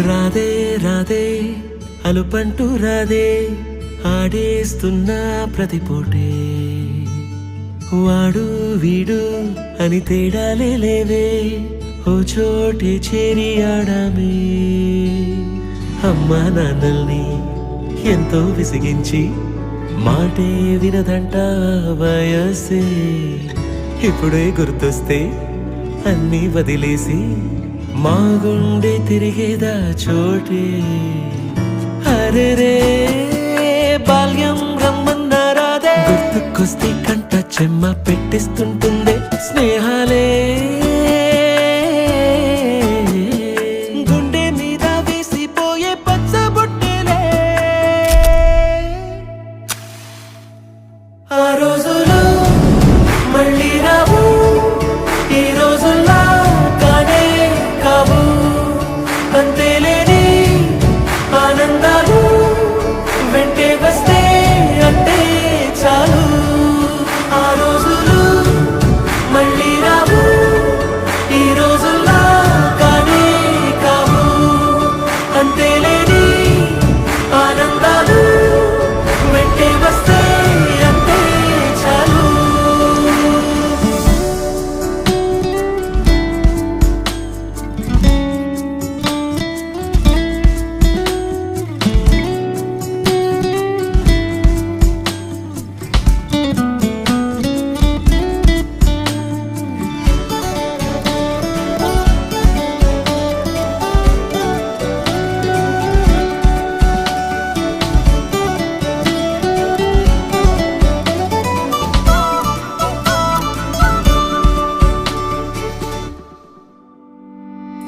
రాదే రాదే అలుపంటూ రాదే ఆడేస్తున్నా ప్రతి పూటే వాడు వీడు అని తేడాలే లేవే ఓ చోటే చేరి ఆడామే అమ్మా నాన్నల్ని ఎంతో విసిగించి మాటే వినదంట వయసే ఇప్పుడే గుర్తొస్తే అన్నీ వదిలేసి మా గుండె తిరిగేదా చోటే అరే రే బాల్యం రమ్మన్నారాదే గుర్తుకొస్తే కంట చెమ్మ పెట్టిస్తుంటుందే స్నేహాలే గుండె మీద వేసిపోయే పచ్చబొట్టెలే ఆ రోజులు మళ్ళీ రావు ఈ రోజుల్లా కానే కావు అంతేలేని ఆనందాలు వెంటే వస్తే అంటే చాలు ఆ రోజులు మళ్ళీ రావు ఈ రోజుల్లా కానే కావు అంతేలేని ఆనందాలు వెంటే వస్తే అంటే చాలు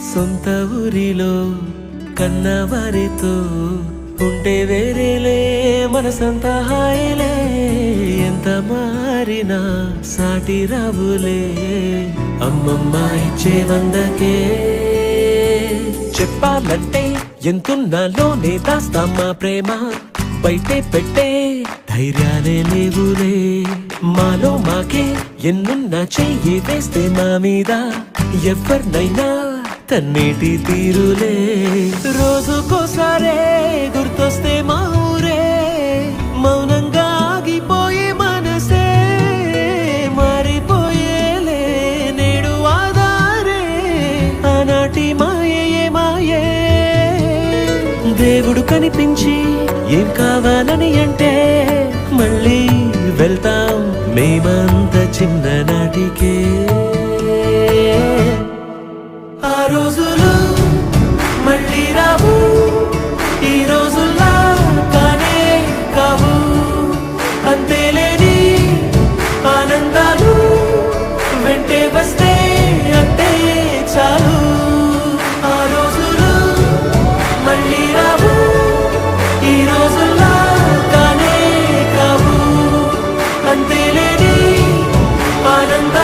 సొంత ఊరిలో కన్నవారితో ఉంటే వేరేలే మనసంతా హాయిలే ఎంత మారినా సాటి రావులే అమ్మమ్మ ఇచ్చే వందకే చెప్పాలంటే ఎంతున్నాలోనే దాస్తామా ప్రేమ బయటే పెట్టే ధైర్యాలే లేవులే మాలో మాకే ఎన్నున్నా చెయ్యి వేస్తే మా మీద ఎవరినైనా తన్నేటి తీరులే రోజుకోసారే గుర్తొస్తే మా ఊరే మౌనంగా ఆగిపోయే మనసే మారిపోయేలే నేడు ఆధారే ఆనాటి మాయే మాయే దేవుడు కనిపించి ఏం కావాలని అంటే మళ్ళీ వెళ్తాం మేమంత చిన్ననాటికే ఆ రోజు